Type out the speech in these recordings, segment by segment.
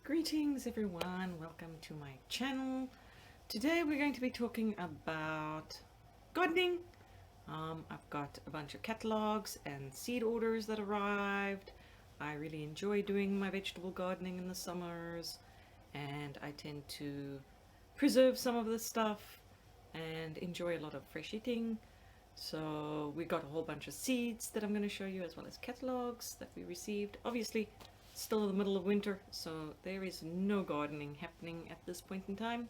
Greetings everyone, welcome to my channel. Today we're going to be talking about gardening. I've got a bunch of catalogs and seed orders that arrived. I really enjoy doing my vegetable gardening in the summers, and I tend to preserve some of this stuff and enjoy a lot of fresh eating. So we got a whole bunch of seeds that I'm going to show you, as well as catalogs that we received. Obviously still in the middle of winter, so there is no gardening happening at this point in time.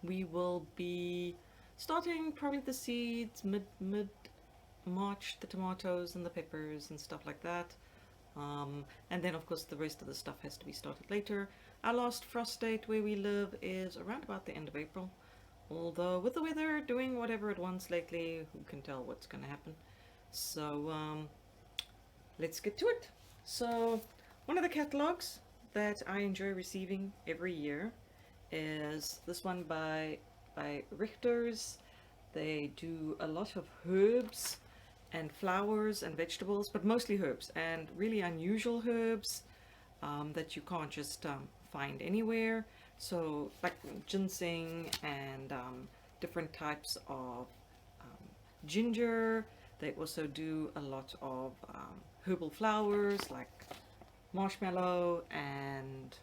We will be starting probably the seeds mid March, the tomatoes and the peppers and stuff like that. And then of course the rest of the stuff has to be started later. Our last frost date where we live is around about the end of April. Although with the weather doing whatever it wants lately, who can tell what's going to happen. So let's get to it. So one of the catalogs that I enjoy receiving every year is this one by Richter's. They do a lot of herbs and flowers and vegetables, but mostly herbs, and really unusual herbs that you can't just find anywhere. So like ginseng and different types of ginger. They also do a lot of herbal flowers like marshmallow and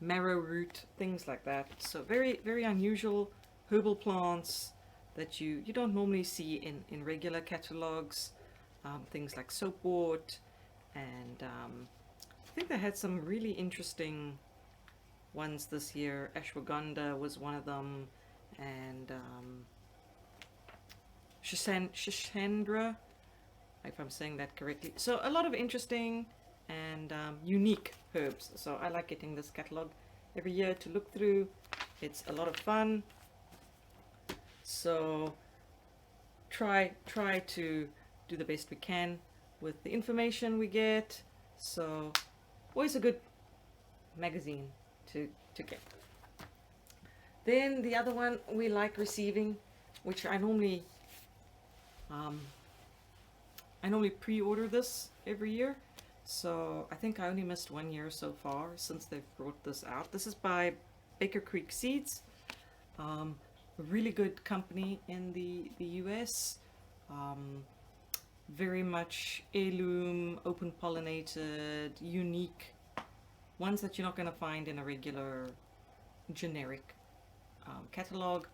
marrowroot, things like that. So very unusual herbal plants that you don't normally see in regular catalogs. Things like soapwort, and I think they had some really interesting ones this year. Ashwagandha was one of them, and Shishandra, if I'm saying that correctly. So a lot of interesting and unique herbs. So I like getting this catalog every year to look through. It's a lot of fun. So try to do the best we can with the information we get. So always a good magazine to get. Then the other one we like receiving, which I normally pre-order this every year. So I think I only missed 1 year so far since they've brought this out. This is by Baker Creek Seeds, a really good company in the US. Very much heirloom, open pollinated, unique ones that you're not going to find in a regular generic catalog,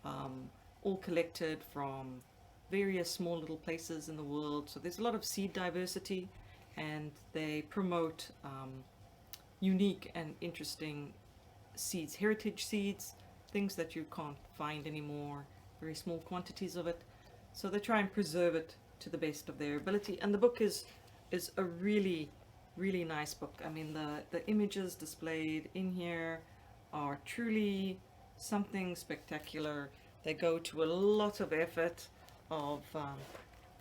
all collected from various small little places in the world. So there's a lot of seed diversity, and they promote unique and interesting seeds, heritage seeds, things that you can't find anymore, very small quantities of it. So they try and preserve it to the best of their ability. And the book is a really nice book. I mean, the images displayed in here are truly something spectacular. They go to a lot of effort of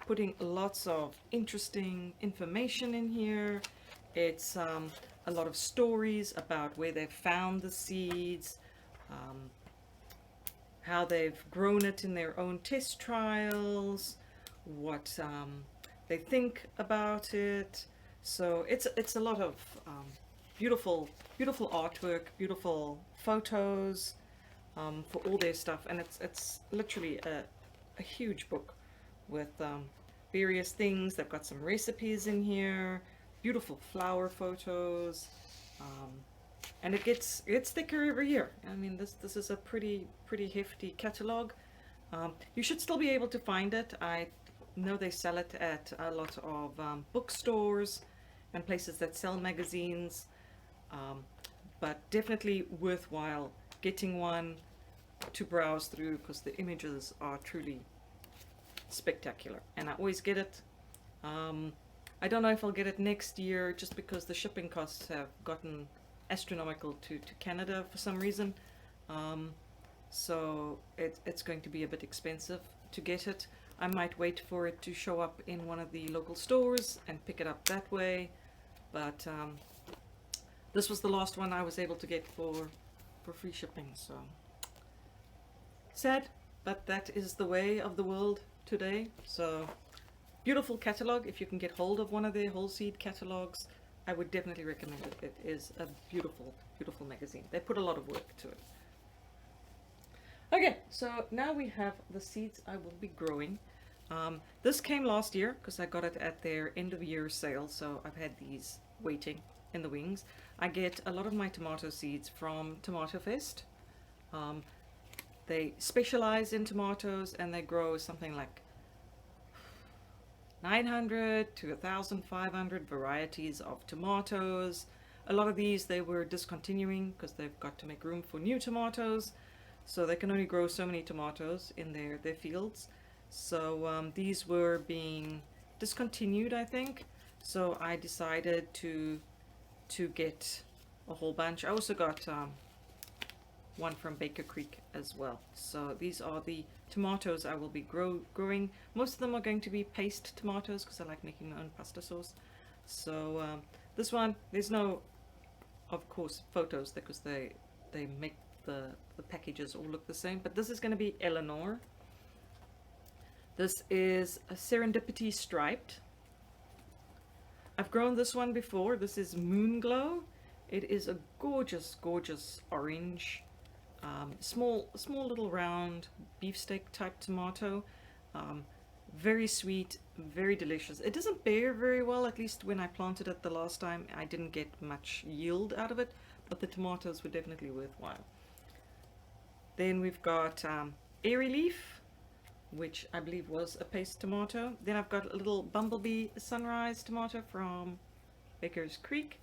putting lots of interesting information in here. It's a lot of stories about where they've found the seeds, how they've grown it in their own test trials, what they think about it. So it's a lot of beautiful artwork, beautiful photos for all their stuff, and it's literally a huge book with various things. They've got some recipes in here, beautiful flower photos, and it gets thicker every year. I mean, this is a pretty hefty catalog. You should still be able to find it. I know they sell it at a lot of bookstores and places that sell magazines, but definitely worthwhile getting one to browse through, because the images are truly spectacular, and I always get it. I don't know if I'll get it next year, just because the shipping costs have gotten astronomical to Canada for some reason. So it's going to be a bit expensive to get it. I might wait for it to show up in one of the local stores and pick it up that way, but this was the last one I was able to get for free shipping. So sad, but that is the way of the world today. So beautiful catalog. If you can get hold of one of their whole seed catalogs, I would definitely recommend it. It is a beautiful, beautiful magazine. They put a lot of work to it. Okay, so now we have the seeds I will be growing. This came last year because I got it at their end of year sale, so I've had these waiting in the wings. I get a lot of my tomato seeds from Tomato Fest. They specialize in tomatoes and they grow something like 900 to 1,500 varieties of tomatoes. A lot of these they were discontinuing because they've got to make room for new tomatoes. So they can only grow so many tomatoes in their fields. So these were being discontinued, I think. So I decided to get a whole bunch. I also got one from Baker Creek as well. So these are the tomatoes I will be growing. Most of them are going to be paste tomatoes because I like making my own pasta sauce. So this one, there's no, of course, photos because they make the packages all look the same. But this is going to be Eleanor. This is a Serendipity Striped. I've grown this one before. This is Moon Glow. It is a gorgeous, gorgeous orange. Small little round beefsteak type tomato. Very sweet, very delicious. It doesn't bear very well, at least when I planted it the last time. I didn't get much yield out of it, but the tomatoes were definitely worthwhile. Then we've got Airy Leaf, which I believe was a paste tomato. Then I've got a little Bumblebee Sunrise tomato from Baker's Creek.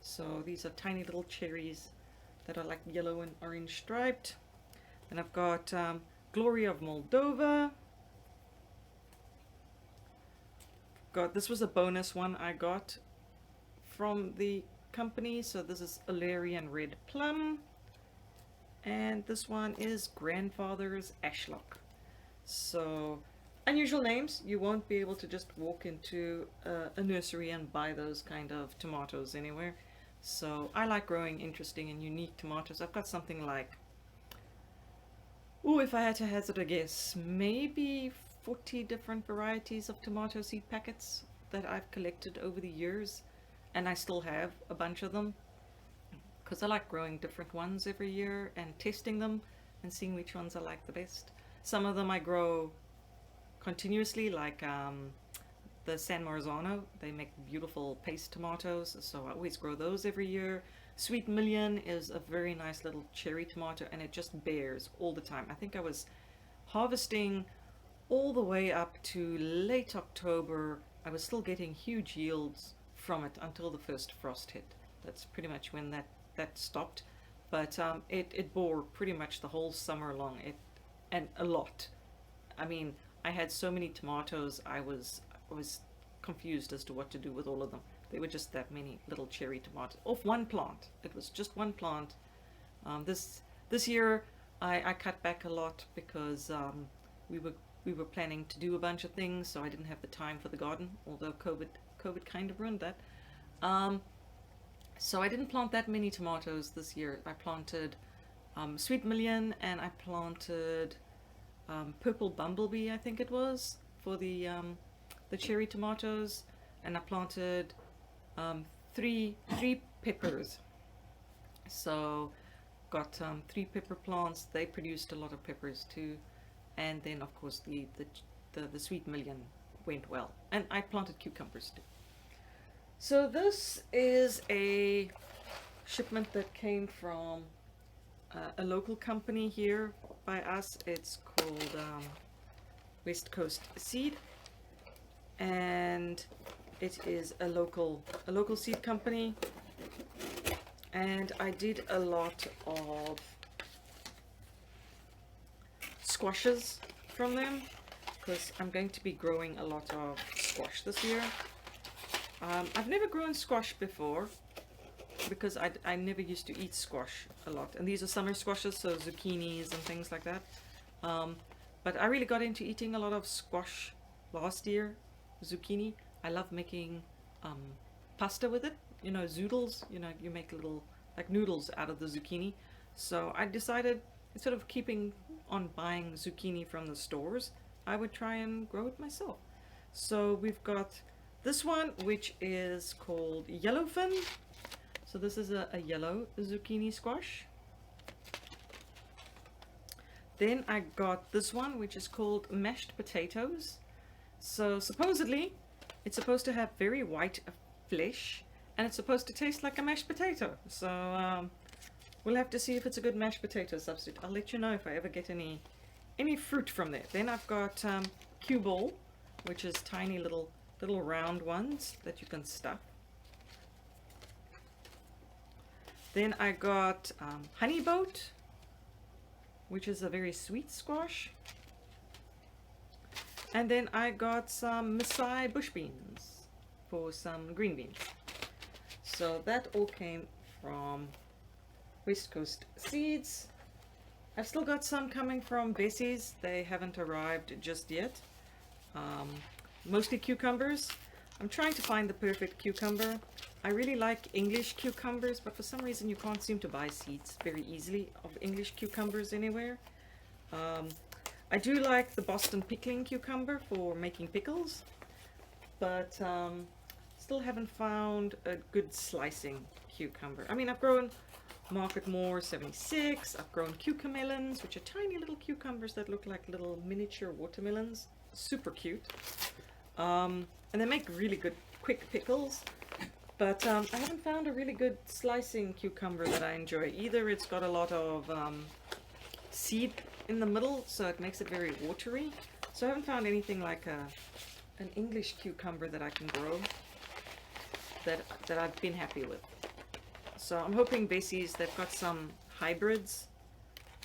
So these are tiny little cherries that are like yellow and orange striped. Then I've got Glory of Moldova. This was a bonus one I got from the company. So this is Alerian Red Plum. And this one is Grandfather's Ashlock. So unusual names. You won't be able to just walk into a nursery and buy those kind of tomatoes anywhere. So I like growing interesting and unique tomatoes. I've got something like, if I had to hazard a guess, maybe 40 different varieties of tomato seed packets that I've collected over the years. And I still have a bunch of them because I like growing different ones every year and testing them and seeing which ones I like the best. Some of them I grow continuously, like the San Marzano. They make beautiful paste tomatoes, so I always grow those every year. Sweet Million is a very nice little cherry tomato, and it just bears all the time. I think I was harvesting all the way up to late October. I was still getting huge yields from it until the first frost hit. That's pretty much when that stopped. But it bore pretty much the whole summer long. And a lot. I mean, I had so many tomatoes, I was confused as to what to do with all of them. They were just that many little cherry tomatoes off one plant. It was just one plant. This year I cut back a lot because we were planning to do a bunch of things, so I didn't have the time for the garden. Although COVID kind of ruined that. So I didn't plant that many tomatoes this year. I planted Sweet Million, and I planted Purple Bumblebee, I think it was, for the cherry tomatoes, and I planted three peppers. So got 3 pepper plants. They produced a lot of peppers too, and then of course the Sweet Million went well, and I planted cucumbers too. So this is a shipment that came from a local company here by us. It's called West Coast Seed, and it is a local seed company. And I did a lot of squashes from them because I'm going to be growing a lot of squash this year. I've never grown squash before because I never used to eat squash a lot, and these are summer squashes, so zucchinis and things like that. But I really got into eating a lot of squash last year. Zucchini, I love making pasta with it, zoodles, you make little like noodles out of the zucchini. So I decided, instead of keeping on buying zucchini from the stores, I would try and grow it myself. So we've got This one, which is called yellowfin. So this is a yellow zucchini squash. Then I got this one, which is called mashed potatoes. So supposedly it's supposed to have very white flesh, and it's supposed to taste like a mashed potato. So we'll have to see if it's a good mashed potato substitute. I'll let you know if I ever get any fruit from there. Then I've got cue ball, which is tiny little round ones that you can stuff. Then I got honey boat, which is a very sweet squash. And then I got some Maasai bush beans for some green beans. So that all came from West Coast Seeds. I've still got some coming from Bessie's. They haven't arrived just yet. Mostly cucumbers. I'm trying to find the perfect cucumber. I really like English cucumbers, but for some reason you can't seem to buy seeds very easily of English cucumbers anywhere. I do like the Boston pickling cucumber for making pickles, but still haven't found a good slicing cucumber. I mean, I've grown Market More 76, I've grown cucamelons, which are tiny little cucumbers that look like little miniature watermelons. Super cute. And they make really good quick pickles, but I haven't found a really good slicing cucumber that I enjoy. Either it's got a lot of seed in the middle, so it makes it very watery. So I haven't found anything like an English cucumber that I can grow that I've been happy with. So I'm hoping Bessie's, they've got some hybrids.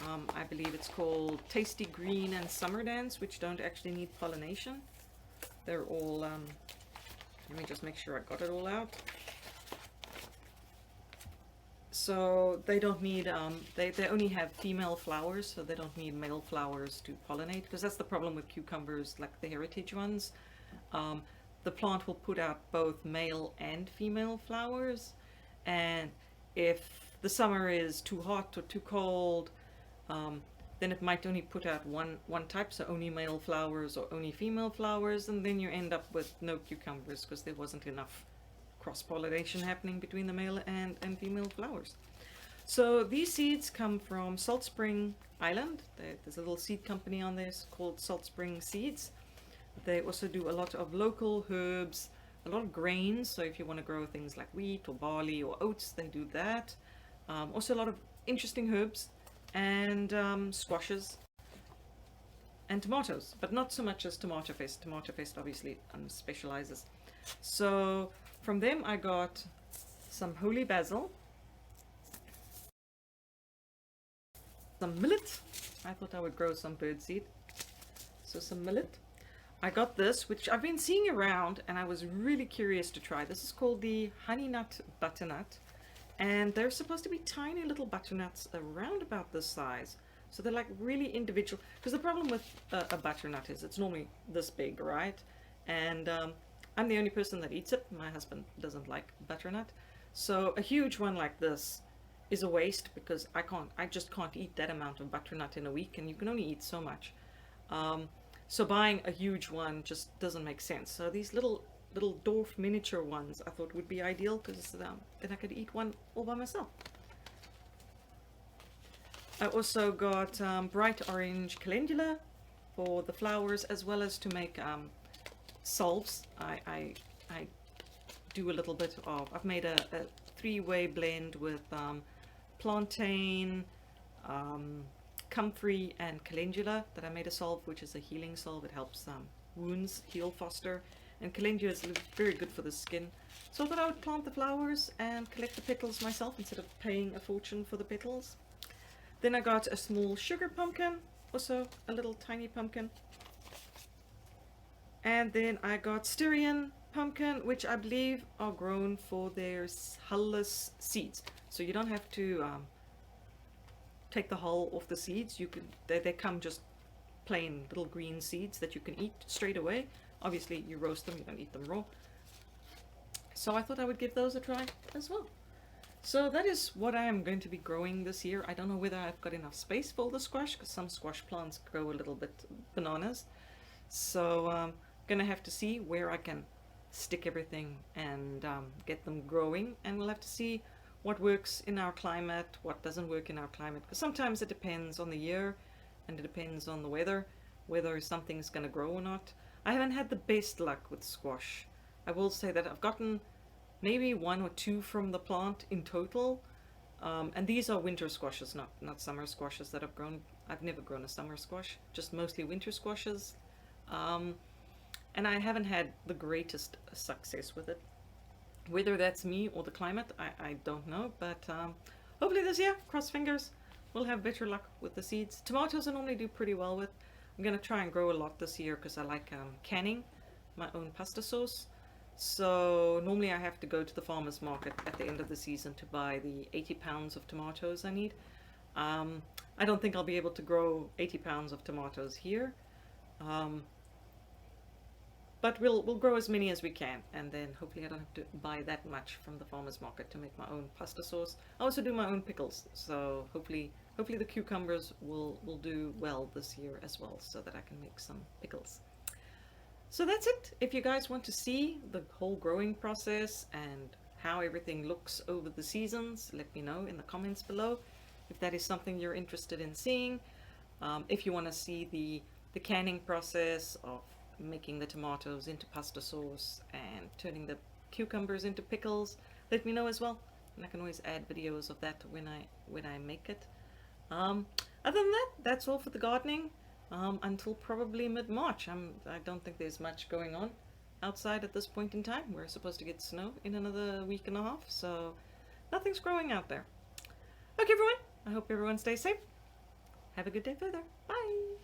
I believe it's called Tasty Green and Summer Dance, which don't actually need pollination. They're all, let me just make sure I got it all out. So they don't need, they only have female flowers, so they don't need male flowers to pollinate, because that's the problem with cucumbers, like the heritage ones. The plant will put out both male and female flowers, and if the summer is too hot or too cold, then it might only put out one type, so only male flowers or only female flowers, and then you end up with no cucumbers because there wasn't enough cross-pollination happening between the male and female flowers. So these seeds come from Salt Spring Island. There's a little seed company on there called Salt Spring Seeds. They also do a lot of local herbs, a lot of grains, so if you want to grow things like wheat or barley or oats, they do that. Also a lot of interesting herbs and squashes and tomatoes, but not so much as Tomato Fest. Tomato Fest obviously specializes. So from them I got some holy basil, some millet. I thought I would grow some birdseed, so some millet. I got this, which I've been seeing around and I was really curious to try. This is called the honey nut butternut, and they're supposed to be tiny little butternuts around about this size. So they're like really individual, because the problem with a butternut is it's normally this big, right? And I'm the only person that eats it. My husband doesn't like butternut. So a huge one like this is a waste, because I just can't eat that amount of butternut in a week, and you can only eat so much. So buying a huge one just doesn't make sense. So these little dwarf miniature ones I thought would be ideal, because then I could eat one all by myself. I also got bright orange calendula for the flowers, as well as to make salves. I do a little bit of, I've made a three-way blend with plantain, comfrey and calendula that I made a salve, which is a healing salve. It helps wounds heal faster, and calendula is very good for the skin. So I thought I would plant the flowers and collect the petals myself instead of paying a fortune for the petals. Then I got a small sugar pumpkin, also a little tiny pumpkin. And then I got Styrian pumpkin, which I believe are grown for their hull-less seeds. So you don't have to take the hull off the seeds. You can, they come just plain little green seeds that you can eat straight away. Obviously you roast them, you don't eat them raw. So I thought I would give those a try as well. So that is what I am going to be growing this year. I don't know whether I've got enough space for all the squash, because some squash plants grow a little bit bananas. So I'm gonna have to see where I can stick everything and get them growing, and we'll have to see what works in our climate, what doesn't work in our climate, because sometimes it depends on the year and it depends on the weather, whether something's going to grow or not. I haven't had the best luck with squash. I will say that I've gotten maybe 1 or 2 from the plant in total, and these are winter squashes, not summer squashes that I've grown. I've never grown a summer squash, just mostly winter squashes, and I haven't had the greatest success with it. Whether that's me or the climate, I don't know, but hopefully this year, cross fingers, we'll have better luck with the seeds. Tomatoes I normally do pretty well with. I'm going to try and grow a lot this year because I like canning my own pasta sauce. So normally I have to go to the farmer's market at the end of the season to buy the 80 pounds of tomatoes I need. I don't think I'll be able to grow 80 pounds of tomatoes here. But we'll grow as many as we can, and then hopefully I don't have to buy that much from the farmer's market to make my own pasta sauce. I also do my own pickles, so hopefully the cucumbers will do well this year as well, so that I can make some pickles. So that's it. If you guys want to see the whole growing process and how everything looks over the seasons, let me know in the comments below if that is something you're interested in seeing. If you want to see the canning process of making the tomatoes into pasta sauce and turning the cucumbers into pickles, let me know as well, and I can always add videos of that when I make it. Other than that, that's all for the gardening until probably mid-March. I don't think there's much going on outside at this point in time. We're supposed to get snow in another week and a half, so nothing's growing out there. Okay everyone, I hope everyone stays safe. Have a good day further. Bye!